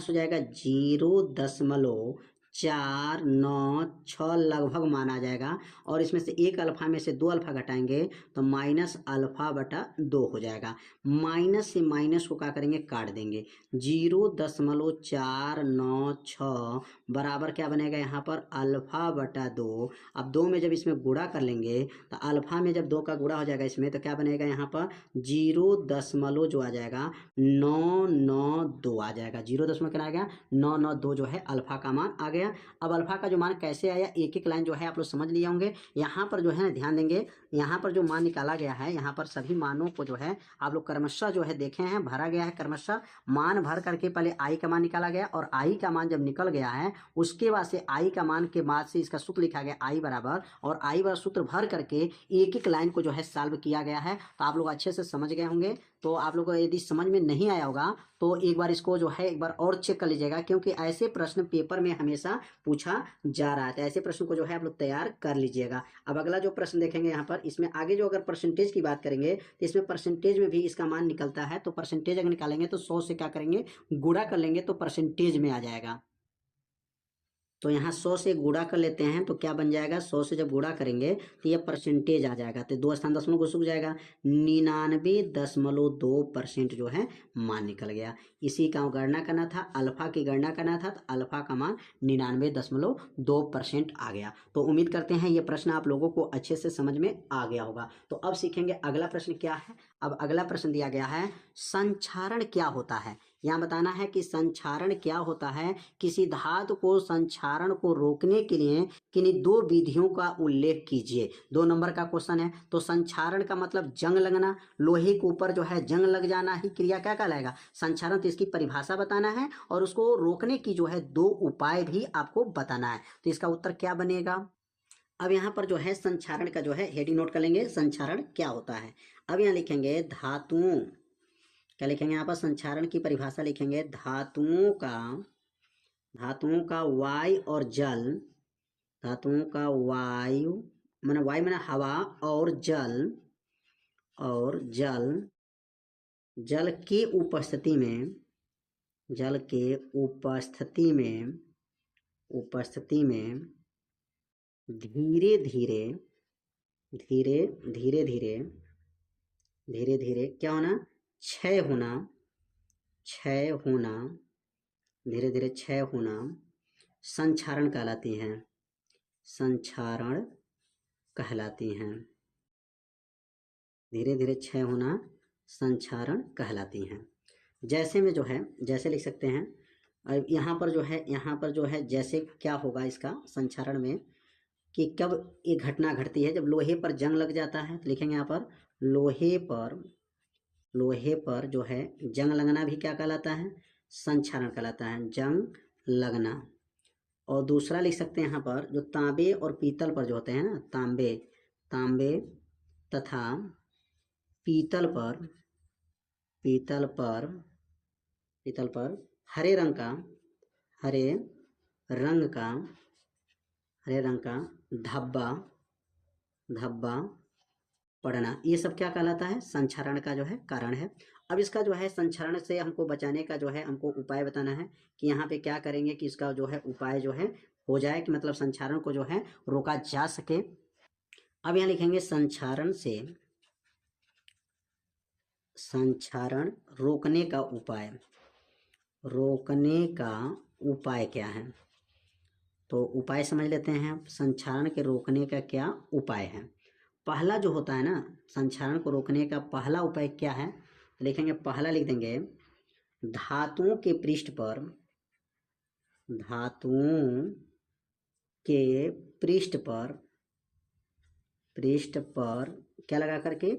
हो जाएगा 0.496 लगभग मान आ जाएगा। और इसमें से एक अल्फा में से 2 अल्फा घटाएंगे तो माइनस अल्फा बटा 2 हो जाएगा। माइनस से माइनस को क्या करेंगे काट देंगे, 0.496 बराबर क्या बनेगा यहाँ पर अल्फा बटा 2। अब 2 में जब इसमें गुणा कर लेंगे तो अल्फा में जब 2 का गुणा हो जाएगा इसमें तो क्या बनेगा यहाँ पर 0 जो आ जाएगा 992 आ जाएगा। 0 क्या आ गया 992 जो है अल्फा का मान आ गया। अब अल्फा का जो मान कैसे आया एक एक लाइन जो है आप लोग समझ लिए होंगे। यहाँ पर जो है ना ध्यान देंगे, यहाँ पर जो मान निकाला गया है यहाँ पर सभी मानों को जो है आप लोग क्रमशः जो है देखे हैं, भरा गया है क्रमशः। मान भर करके पहले आई का मान निकाला गया और आई का मान जब निकल गया है उसके बाद से आई का मान के बाद से इसका सूत्र लिखा गया आई बराबर, और आई बराबर सूत्र भर करके एक एक लाइन को जो है सॉल्व किया गया है। तो आप लोग अच्छे से समझ गए होंगे। तो आप लोगों को यदि समझ में नहीं आया होगा तो एक बार इसको जो है एक बार और चेक कर लीजिएगा, क्योंकि ऐसे प्रश्न पेपर में हमेशा पूछा जा रहा है। तो ऐसे प्रश्न को जो है आप लोग तैयार कर लीजिएगा। अब अगला जो प्रश्न देखेंगे यहाँ पर, इसमें आगे जो अगर परसेंटेज की बात करेंगे तो इसमें परसेंटेज में भी इसका मान निकलता है। तो परसेंटेज अगर निकालेंगे तो 100 से क्या करेंगे गुणा कर लेंगे तो परसेंटेज में आ जाएगा। तो यहाँ 100 से गुणा कर लेते हैं तो क्या बन जाएगा 100 से जब गुणा करेंगे तो ये परसेंटेज आ जाएगा। तो 2 स्थान दशमलव को सूख जाएगा, 99.2% जो है मान निकल गया। इसी का गणना करना था, अल्फा की गणना करना था, तो अल्फा का मान 99.2% आ गया। तो उम्मीद करते हैं ये प्रश्न आप लोगों को अच्छे से समझ में आ गया होगा। तो अब सीखेंगे अगला प्रश्न क्या है। अब अगला प्रश्न दिया गया है संक्षारण क्या होता है। यहाँ बताना है कि संक्षारण क्या होता है। किसी धातु को संक्षारण को रोकने के लिए किन्हीं 2 विधियों का उल्लेख कीजिए। 2 नंबर का क्वेश्चन है। तो संक्षारण का मतलब जंग लगना, लोहे के ऊपर जो है जंग लग जाना ही क्रिया क्या कहलाएगा संक्षारण। तो इसकी परिभाषा बताना है और उसको रोकने की जो है 2 उपाय भी आपको बताना है। तो इसका उत्तर क्या बनेगा। अब यहाँ पर जो है संक्षारण का जो है हेडिंग नोट कर लेंगे, संक्षारण क्या होता है। अब यहाँ लिखेंगे धातुओं, क्या लिखेंगे यहाँ पर संक्षारण की परिभाषा लिखेंगे, धातुओं का वायु और जल, धातुओं का वायु माने हवा और जल के उपस्थिति में धीरे धीरे क्या होना क्षय होना धीरे धीरे क्षय होना संक्षारण कहलाती हैं, धीरे धीरे क्षय होना संक्षारण कहलाती हैं। जैसे में जो है जैसे लिख सकते हैं। अब यहाँ पर जो है जैसे क्या होगा इसका संक्षारण में कि कब ये घटना घटती है जब लोहे पर जंग लग जाता है। तो लिखेंगे यहाँ पर लोहे पर जो है जंग लगना भी क्या कहलाता है संक्षारण कहलाता है, जंग लगना। और दूसरा लिख सकते हैं यहाँ पर जो तांबे और पीतल पर जो होते हैं ना, तांबे तथा पीतल पर हरे रंग का धब्बा पड़ना, ये सब क्या कहलाता है संक्षारण का जो है कारण है। अब इसका जो है संक्षारण से हमको बचाने का जो है हमको उपाय बताना है कि यहाँ पे क्या करेंगे कि इसका जो है उपाय जो है हो जाए कि मतलब संक्षारण को जो है रोका जा सके। अब यहाँ लिखेंगे संक्षारण रोकने का उपाय। रोकने का उपाय क्या है? तो उपाय समझ लेते हैं। संक्षारण के रोकने का क्या उपाय है? पहला जो होता है ना, संक्षारण को रोकने का पहला उपाय क्या है? तो लिखेंगे, पहला लिख देंगे, धातुओं के पृष्ठ पर क्या लगा करके?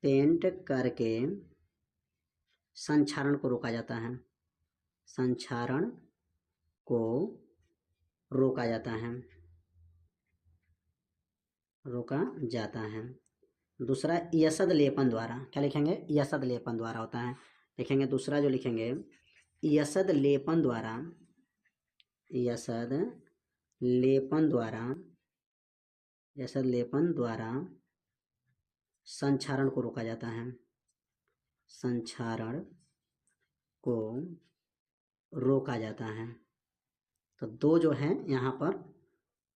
पेंट करके संक्षारण को रोका जाता है। संक्षारण को रोका जाता है। दूसरा यसद लेपन द्वारा। क्या लिखेंगे? यसद लेपन द्वारा होता है। लिखेंगे दूसरा जो लिखेंगे, यसद लेपन द्वारा संक्षारण को रोका जाता है। संक्षारण को रोका जाता है। तो दो जो है यहाँ पर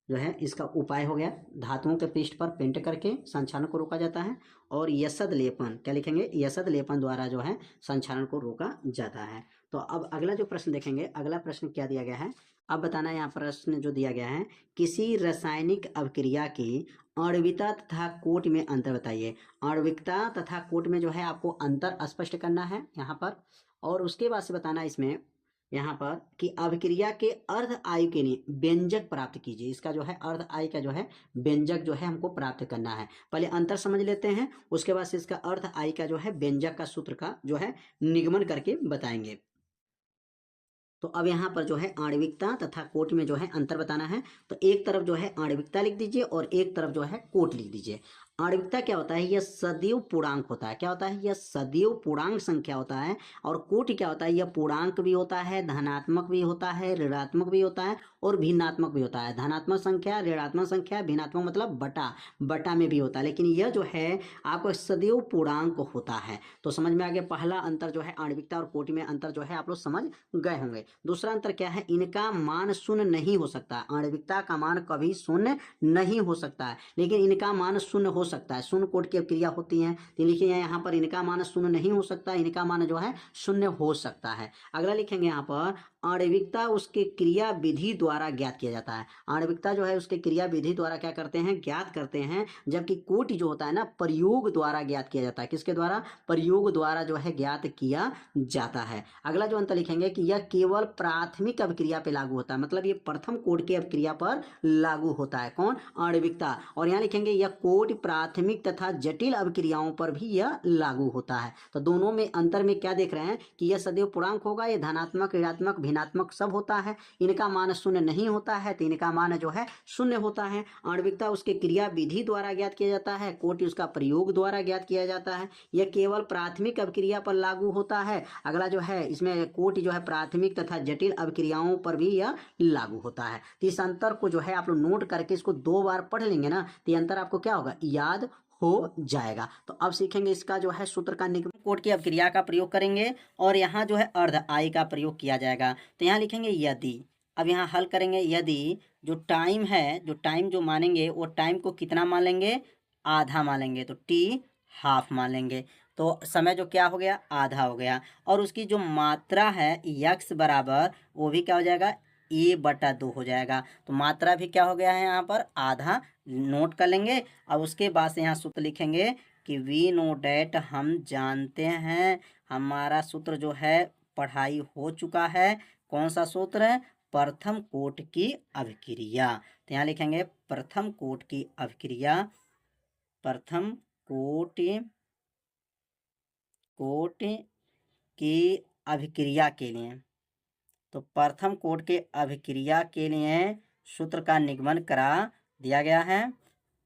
जो है इसका उपाय हो गया, धातुओं के पृष्ठ पर पेंट करके संक्षारण को रोका जाता है, और यसद लेपन, क्या लिखेंगे? यसद लेपन द्वारा जो है संक्षारण को रोका जाता है। तो अब अगला जो प्रश्न देखेंगे, अगला प्रश्न क्या दिया गया है, अब बताना। यहाँ प्रश्न जो दिया गया है, किसी रासायनिक अभिक्रिया की आणविकता तथा कोट में अंतर बताइए। आणविकता तथा कोट में जो है आपको अंतर स्पष्ट करना है यहाँ पर, और उसके बाद से बताना इसमें यहाँ पर कि अभिक्रिया के अर्ध आयु के लिए व्यंजक प्राप्त कीजिए। इसका जो है अर्ध आयु का जो है व्यंजक जो है हमको प्राप्त करना है। पहले अंतर समझ लेते हैं, उसके बाद से इसका अर्ध आयु का जो है व्यंजक का सूत्र का जो है निगमन करके बताएंगे। तो अब यहाँ पर जो है आणविकता तथा कोट में जो है अंतर बताना है। तो एक तरफ जो है आणविकता लिख दीजिए और एक तरफ जो है कोट लिख दीजिए। आणविकता क्या होता है? यह सदैव पूर्णांक होता है। क्या होता है? यह सदैव पूर्णांक संख्या होता है। और कोट क्या होता है? यह पूर्णांक भी होता है, धनात्मक भी होता है, ऋणात्मक भी होता है और भिन्नात्मक भी होता है। धनात्मक संख्या, ऋणात्मक संख्या, भिन्नात्मक मतलब बटा में भी होता है, लेकिन यह जो है आपको सदैव पूर्णांक होता है। तो समझ में आ गया। पहला अंतर जो है आणविकता और कोट में अंतर जो है आप लोग समझ गए होंगे। दूसरा अंतर क्या है? इनका मान शून्य नहीं हो सकता। आणविकता का मान कभी शून्य नहीं हो सकता है, लेकिन इनका मान शून्य हो सकता है। शून्य कोट की क्रिया होती है, तो लिखिए यहाँ पर इनका मान शून्य नहीं हो सकता, इनका मान जो है शून्य हो सकता है। अगला लिखेंगे यहाँ पर, आणविकता उसके क्रिया विधि द्वारा ज्ञात किया जाता है। आणविकता जो है उसके क्रिया विधि द्वारा क्या करते हैं? ज्ञात करते हैं। जबकि कोट जो होता है ना, प्रयोग द्वारा ज्ञात किया जाता है। किसके द्वारा? प्रयोग द्वारा जो है ज्ञात किया जाता है। अगला जो अंतर लिखेंगे कि यह केवल प्राथमिक अभिक्रिया पे लागू होता है, मतलब ये प्रथम कोट की अभिक्रिया पर लागू होता है। कौन? आणविकता। और यहाँ लिखेंगे यह कोट प्राथमिक तथा जटिल अभिक्रियाओं पर भी यह लागू होता है। तो दोनों में अंतर में क्या देख रहे हैं कि यह सदैव पूर्णांक होगा, ये धनात्मक, ऋणात्मक, भिन्नात्मक सब होता है। इनका मान शून्य नहीं होता है, तो इनका मान जो है शून्य होता है। आणविकता उसके क्रिया विधि द्वारा ज्ञात किया जाता है, कोट उसका प्रयोग द्वारा ज्ञात किया जाता है। यह केवल प्राथमिक अभिक्रिया पर लागू होता है। अगला जो है इसमें कोट जो है प्राथमिक तथा जटिल अभिक्रियाओं पर भी यह लागू होता है। तो इस अंतर को जो है आप लोग नोट करके इसको 2 बार पढ़ लेंगे ना, तो ये अंतर आपको क्या होगा? याद हो जाएगा। तो अब सीखेंगे इसका जो है सूत्र का निगमन। कोट की अभिक्रिया का प्रयोग करेंगे और यहाँ जो है अर्ध आयु का प्रयोग किया जाएगा। तो यहाँ लिखेंगे यदि, अब यहाँ हल करेंगे, यदि जो टाइम है, जो टाइम जो मानेंगे वो टाइम को कितना मान लेंगे? आधा मान लेंगे, तो टी हाफ मान लेंगे। तो समय जो क्या हो गया? आधा हो गया। और उसकी जो मात्रा है यक्स बराबर, वो भी क्या हो जाएगा? a/2 हो जाएगा। तो मात्रा भी क्या हो गया है यहाँ पर? आधा नोट कर लेंगे। अब उसके बाद से यहाँ सूत्र लिखेंगे कि वी नो डैट, हम जानते हैं, हमारा सूत्र जो है पढ़ाई हो चुका है। कौन सा सूत्र है? प्रथम कोट की अभिक्रिया। तो यहाँ लिखेंगे प्रथम कोट की अभिक्रिया, प्रथम कोट की अभिक्रिया के लिए। तो प्रथम कोट के अभिक्रिया के लिए सूत्र का निगमन करा दिया गया है।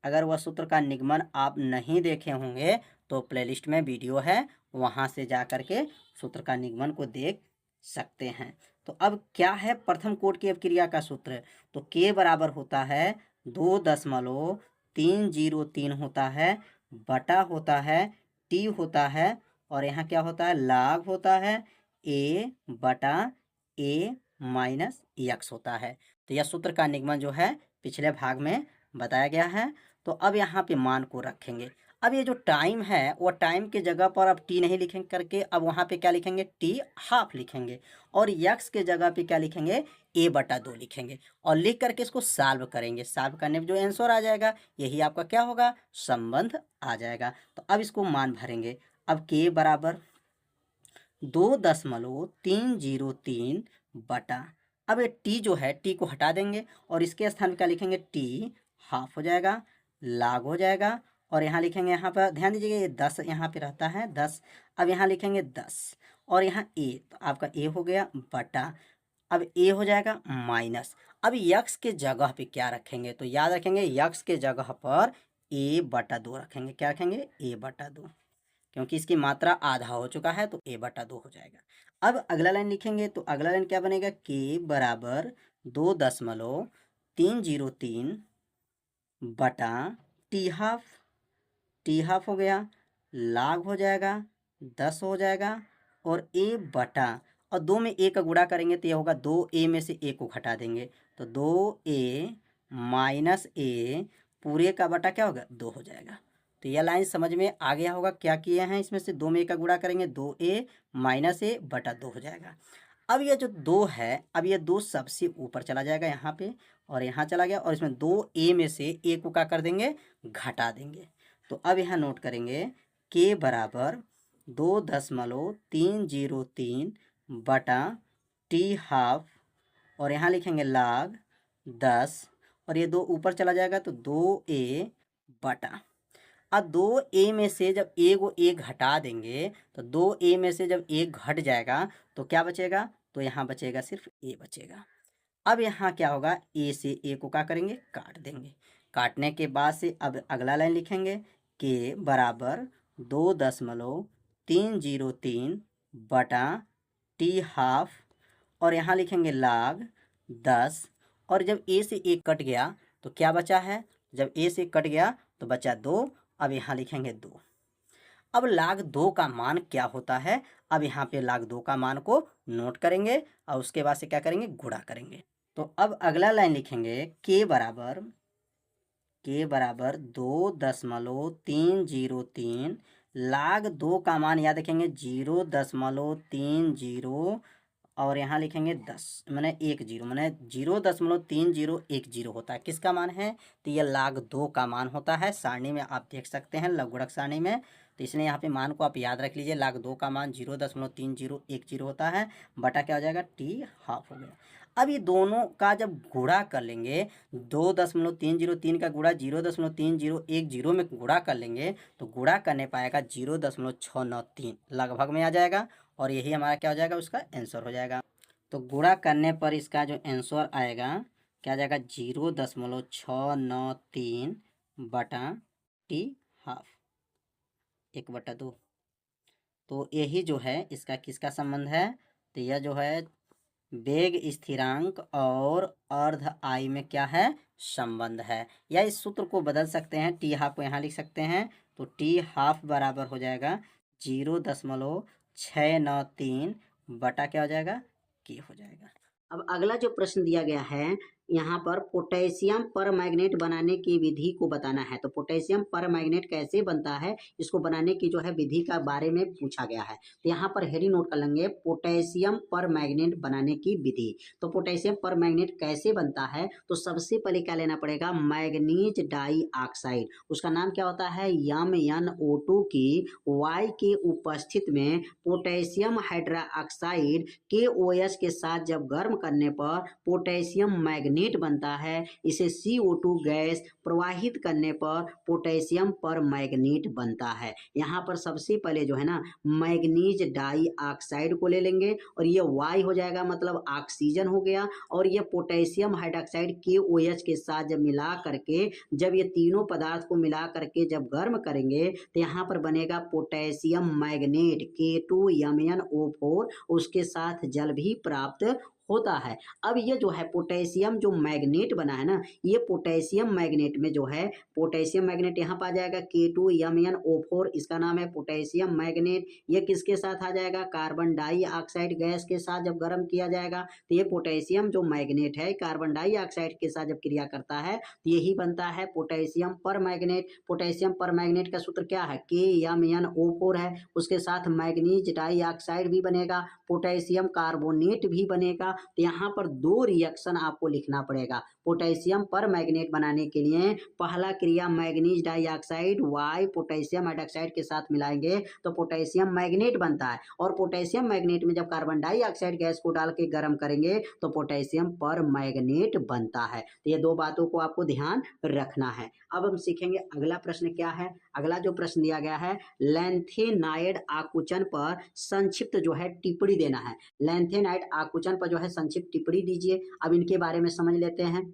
अगर वह सूत्र का निगमन आप नहीं देखे होंगे तो प्लेलिस्ट में वीडियो है, वहाँ से जा कर के सूत्र का निगमन को देख सकते हैं। तो अब क्या है प्रथम कोट की अभिक्रिया का सूत्र? तो के बराबर होता है 2.303 होता है, बटा होता है टी होता है, और यहाँ क्या होता है? लाग होता है a/a माइनस यक्स होता है। तो यह सूत्र का निगमन जो है पिछले भाग में बताया गया है। तो अब यहाँ पे मान को रखेंगे। अब ये जो टाइम है वो टाइम के जगह पर अब टी नहीं लिखेंगे करके, अब वहाँ पे क्या लिखेंगे, टी हाफ लिखेंगे, और यक्स के जगह पे क्या लिखेंगे, a/2 लिखेंगे, और लिख करके इसको सॉल्व करेंगे। सॉल्व करने में जो आंसर आ जाएगा यही आपका क्या होगा, संबंध आ जाएगा। तो अब इसको मान भरेंगे। अब k बराबर 2.303 बटा, अब ये टी जो है टी को हटा देंगे और इसके स्थान पर क्या लिखेंगे, टी हाफ हो जाएगा, लाग हो जाएगा, और यहाँ लिखेंगे, यहाँ पर ध्यान दीजिएगा ये 10 यहाँ पे रहता है 10, अब यहाँ लिखेंगे 10 और यहाँ ए, तो आपका ए हो गया बटा, अब ए हो जाएगा माइनस। अब यक्स के जगह पे क्या रखेंगे, तो याद रखेंगे यक्स के जगह पर a/2 रखेंगे। क्या रखेंगे, a/2, क्योंकि इसकी मात्रा आधा हो चुका है तो a/2 हो जाएगा। अब अगला लाइन लिखेंगे तो अगला लाइन क्या बनेगा, k बराबर 2.303 बटा टी हाफ हो गया, लाग हो जाएगा 10 हो जाएगा, और a बटा, और 2 में a का गुणा करेंगे तो यह होगा 2a में से a को घटा देंगे तो 2a माइनस a पूरे का बटा क्या होगा 2 हो जाएगा। तो यह लाइन समझ में आ गया होगा। क्या किए हैं, इसमें से 2 में a का गुणा करेंगे 2a माइनस a बटा 2 हो जाएगा। अब ये जो 2 है, अब ये 2 सबसे ऊपर चला जाएगा यहाँ पे और यहाँ चला गया, और इसमें 2a में से a को क्या कर देंगे, घटा देंगे। तो अब यहाँ नोट करेंगे k बराबर 2.303 बटा टी हाफ, और यहाँ लिखेंगे लाग 10, और ये 2 ऊपर चला जाएगा तो 2a बटा, अब 2a में से जब a को a घटा देंगे तो 2a में से जब a घट जाएगा तो क्या बचेगा, तो यहाँ बचेगा सिर्फ a बचेगा। अब यहाँ क्या होगा, a से a को क्या करेंगे, काट देंगे। काटने के बाद से अब अगला लाइन लिखेंगे k बराबर 2.303 बटा टी हाफ, और यहाँ लिखेंगे लाग 10, और जब a से a कट गया तो क्या बचा है, जब a से कट गया तो बचा 2, अब यहाँ लिखेंगे 2। अब लाग 2 का मान क्या होता है, अब यहाँ पे लाग 2 का मान को नोट करेंगे और उसके बाद से क्या करेंगे, गुणा करेंगे। तो अब अगला लाइन लिखेंगे k बराबर 2.303 लाग 2 का मान याद रखेंगे 0.30, और यहाँ लिखेंगे 10 मैंने 10 मैंने 0.3010 होता है, किसका मान है, तो ये लाग 2 का मान होता है। सारणी में आप देख सकते हैं, लघुगणक सारणी में, तो इसलिए यहाँ पे मान को आप याद रख लीजिए। लाग 2 का मान 0.3010 होता है, बटा क्या हो जाएगा, टी हाफ हो गया। अब ये दोनों का जब गुणा कर लेंगे, 2.303 का गुणा 0.3010 में गुणा कर लेंगे तो गुणा करने पाएगा 0.693 लगभग में आ जाएगा, और यही हमारा क्या हो जाएगा, उसका आंसर हो जाएगा। तो गुणा करने पर इसका जो आंसर आएगा क्या आ जाएगा, 0.693 बटा टी हाफ 1/2। तो यही जो है इसका किसका संबंध है, तो यह जो है वेग स्थिरांक और अर्ध आई में क्या है, संबंध है। या इस सूत्र को बदल सकते हैं, टी हाफ को यहाँ लिख सकते हैं, तो टी हाफ बराबर हो जाएगा 0.693 बटा क्या हो जाएगा, के हो जाएगा। अब अगला जो प्रश्न दिया गया है, यहाँ पर पोटेशियम परमैंगनेट बनाने की विधि को बताना है। तो पोटेशियम परमैंगनेट कैसे बनता है, इसको बनाने की जो है विधि का बारे में पूछा गया है। तो यहाँ पर हेडिंग नोट कर लेंगे, पोटेशियम परमैंगनेट बनाने की विधि। तो पोटेशियम परमैंगनेट कैसे बनता है, तो सबसे पहले क्या लेना पड़ेगा, मैग्नीज डाई ऑक्साइड, उसका नाम क्या होता है, MnO2 की Y के उपस्थित में पोटेशियम हाइड्रोक्साइड KOH के साथ जब गर्म करने पर पोटेशियम मैग्नीट बनता है। इसे CO2 गैस प्रवाहित करने पर पोटेशियम परमैंगनेट बनता है। यहाँ पर सबसे पहले जो है ना, मैग्नीज डाई ऑक्साइड को ले लेंगे, और ये Y हो जाएगा, मतलब ऑक्सीजन हो गया, और ये पोटेशियम हाइड्रोक्साइड KOH के साथ जब मिला करके, जब ये तीनों पदार्थ को मिला करके जब गर्म करेंगे तो यहाँ पर बनेगा पोटेशियम मैग्नेट K2MnO4, उसके साथ जल भी प्राप्त होता है। अब ये जो है पोटेशियम जो मैग्नेट बना है ना, ये पोटेशियम मैग्नेट में जो है पोटेशियम मैग्नेट यहाँ पर आ जाएगा K2MnO4, इसका नाम है पोटेशियम मैग्नेट। ये किसके साथ आ जाएगा, कार्बन डाइऑक्साइड गैस के साथ जब गर्म किया जाएगा तो ये पोटेशियम जो मैग्नेट है कार्बन डाइऑक्साइड के साथ जब क्रिया करता है तो यही बनता है पोटेशियम परमैंगनेट। पोटेशियम परमैंगनेट का सूत्र क्या है, KMnO4 है, उसके साथ मैग्नीज डाइऑक्साइड भी बनेगा, पोटेशियम कार्बोनेट भी बनेगा। तो यहाँ पर दो रिएक्शन आपको लिखना पड़ेगा। पोटेशियम परमैंगनेट बनाने के लिए पहला क्रिया manganese dioxide Y potassium hydroxide के साथ मिलाएंगे तो पोटेशियम मैग्नेट बनता है, और पोटेशियम मैग्नेट में जब कार्बन डाइऑक्साइड गैस को डाल के गर्म करेंगे तो पोटेशियम परमैंगनेट बनता है। तो ये दो बातों को आपको ध्यान रखना है। अब हम सीखेंगे अगला प्रश्न क्या है। अगला जो प्रश्न दिया गया है, लैंथेनाइड आकुचन पर संक्षिप्त जो है टिप्पणी देना है। लैंथेनाइड आकुचन पर जो है संक्षिप्त टिप्पणी दीजिए। अब इनके बारे में समझ लेते हैं।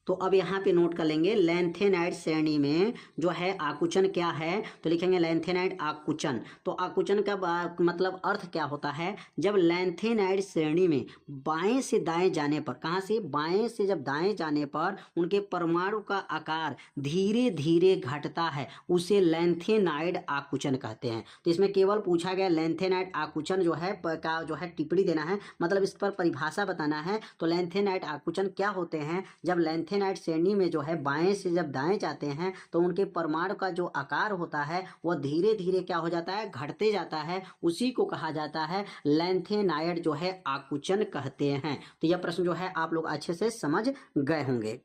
तो अब यहाँ पे नोट कर लेंगे, लैंथेनाइड श्रेणी में जो है आकुचन क्या है, तो लिखेंगे लैंथेनाइड आकुचन। तो आकुचन का मतलब अर्थ क्या होता है, जब लैंथेनाइड श्रेणी में बाएं से दाएं जाने पर, कहाँ से, बाएं से जब दाएं जाने पर उनके परमाणु का आकार धीरे धीरे घटता है, उसे लैंथेनाइड आकुचन कहते हैं। तो इसमें केवल पूछा गया लैंथेनाइड आकुचन जो है का जो है टिप्पणी देना है, मतलब इस पर परिभाषा बताना है। तो लैंथेनाइड आकुचन क्या होते हैं, जब लैंथेनाइड श्रेणी में जो है बाएं से जब दाएं जाते हैं तो उनके परमाणु का जो आकार होता है वह धीरे धीरे क्या हो जाता है, घटते जाता है, उसी को कहा जाता है लैंथेनाइड जो है आकुचन कहते हैं। तो यह प्रश्न जो है आप लोग अच्छे से समझ गए होंगे।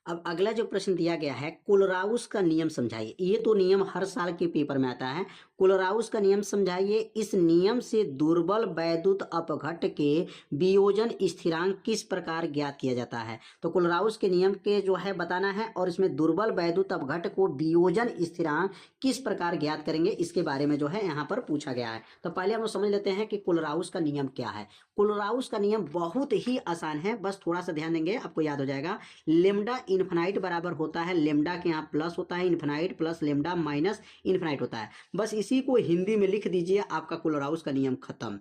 अब अगला जो प्रश्न दिया गया है, कोलराउस का नियम समझाइए। ये तो नियम हर साल के पेपर में आता है। कोलराउस का नियम समझाइए। इस नियम से दुर्बल वैद्युत अपघट्ट के वियोजन स्थिरांक किस प्रकार ज्ञात किया जाता है। तो कोलराउस के नियम के जो है बताना है, और इसमें दुर्बल वैद्युत अपघट्ट को वियोजन स्थिरांक किस प्रकार ज्ञात करेंगे, इसके बारे में जो है यहाँ पर पूछा गया है। तो पहले हम लोग समझ लेते हैं कि कोलराउस का नियम क्या है। कोलराउस का नियम बहुत ही आसान है, बस थोड़ा सा ध्यान देंगे आपको याद हो जाएगा। लेमडा इन्फिनाइट बराबर होता है, लेमडा के यहाँ प्लस होता है infinite, plus lambda minus infinite होता है। बस इसी को हिंदी में लिख दीजिए, आपका कोलराउस का नियम खत्म।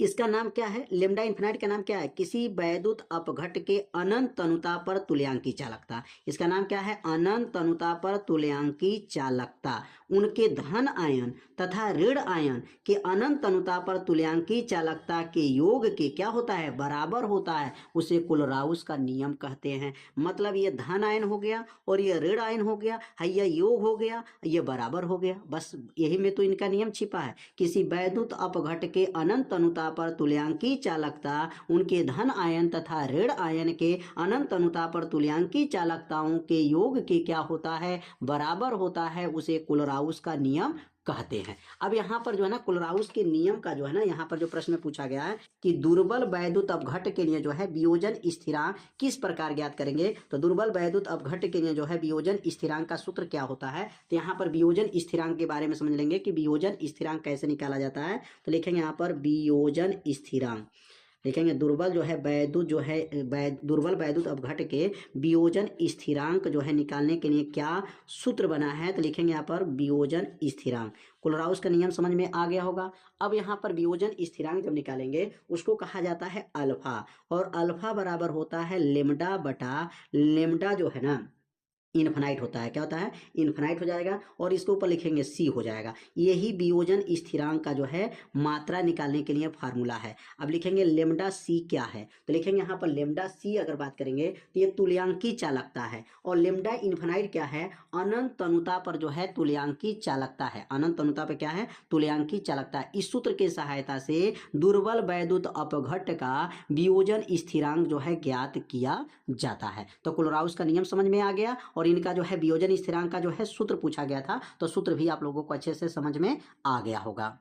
इसका नाम क्या है, लेमडा इन्फिनाइट का नाम क्या है, किसी वैद्युत अपघट्ट के अनंत अनुता पर तुल्यांकी चालकता। इसका नाम क्या है, अनंत अनुता पर तुल्यांकी चालकता। उनके धन आयन तथा ऋण आयन के अनंत अनुता पर तुल्यांकी चालकता के योग के क्या होता है, बराबर होता है, उसे कोलराउस का नियम कहते हैं। मतलब ये धन आयन हो गया और ये ऋण आयन हो गया, ये योग हो गया, ये बराबर हो गया। बस यही में तो इनका नियम छिपा है। किसी वैद्युत अपघट्ट के अनंत अनुता पर तुल्यांकी चालकता उनके धन आयन तथा ऋण आयन के अनंत अनुता पर तुल्यांकी चालकताओं के योग के क्या होता है, बराबर होता है, उसे कोलराउस का नियम कहते हैं। अब यहाँ पर जो है ना कोलराउस के नियम का जो है ना यहाँ पर जो प्रश्न पूछा गया है कि दुर्बल वैद्युत अपघट्ट के लिए जो है वियोजन स्थिरांक किस प्रकार ज्ञात करेंगे। तो दुर्बल वैद्युत अपघट्ट के लिए जो है वियोजन स्थिरांक का सूत्र क्या होता है। तो यहाँ पर वियोजन स्थिरांक के बारे में समझ लेंगे कि वियोजन स्थिरांक कैसे निकाला जाता है। तो लिखेंगे यहाँ पर वियोजन स्थिरांक, लिखेंगे दुर्बल जो है वैद्युत जो है दुर्बल वैद्युत अपघट्ट के वियोजन स्थिरांक जो है निकालने के लिए क्या सूत्र बना है। तो लिखेंगे यहाँ पर वियोजन स्थिरांक। कोलराउस का नियम समझ में आ गया होगा। अब यहाँ पर वियोजन स्थिरांक जब निकालेंगे उसको कहा जाता है अल्फा, और अल्फा बराबर होता है लेमडा बटा लेमडा जो है ना इन्फिनाइट होता है। क्या होता है, इन्फिनाइट हो जाएगा, और इसके ऊपर लिखेंगे सी हो जाएगा। यही वियोजन स्थिरांक का जो है मात्रा निकालने के लिए फार्मूला है। अब लिखेंगे लेमडा सी क्या है। तो लिखेंगे यहाँ पर लेमडा सी अगर बात करेंगे तो ये तुल्यांकी चालकता है, और लेमडा इन्फिनाइट क्या है, अनंत अनुता पर जो है तुल्यांकी चालकता है। अनंत अनुता पर क्या है, तुल्यांकी चालकता है। इस सूत्र की सहायता से दुर्बल वैद्युत अपघट्ट का वियोजन स्थिरांक जो है ज्ञात किया जाता है। तो कोलराउस का नियम समझ में आ गया, और इनका जो है वियोजन स्थिरांक का जो है सूत्र पूछा गया था, तो सूत्र भी आप लोगों को अच्छे से समझ में आ गया होगा।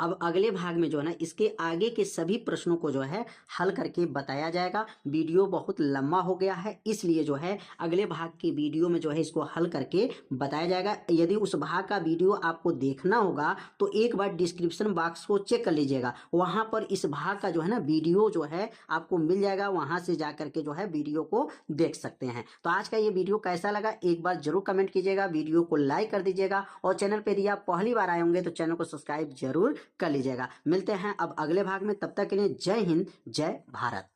अब अगले भाग में जो है ना इसके आगे के सभी प्रश्नों को जो है हल करके बताया जाएगा। वीडियो बहुत लंबा हो गया है, इसलिए जो है अगले भाग की वीडियो में जो है इसको हल करके बताया जाएगा। यदि उस भाग का वीडियो आपको देखना होगा तो एक बार डिस्क्रिप्शन बॉक्स को चेक कर लीजिएगा, वहां पर इस भाग का जो है ना वीडियो जो है आपको मिल जाएगा, वहां से जा करके जो है वीडियो को देख सकते हैं। तो आज का ये वीडियो कैसा लगा एक बार जरूर कमेंट कीजिएगा, वीडियो को लाइक कर दीजिएगा, और चैनल पर यदि आप पहली बार आए होंगे तो चैनल को सब्सक्राइब जरूर कर लीजिएगा। मिलते हैं अब अगले भाग में, तब तक के लिए जय हिंद, जय भारत।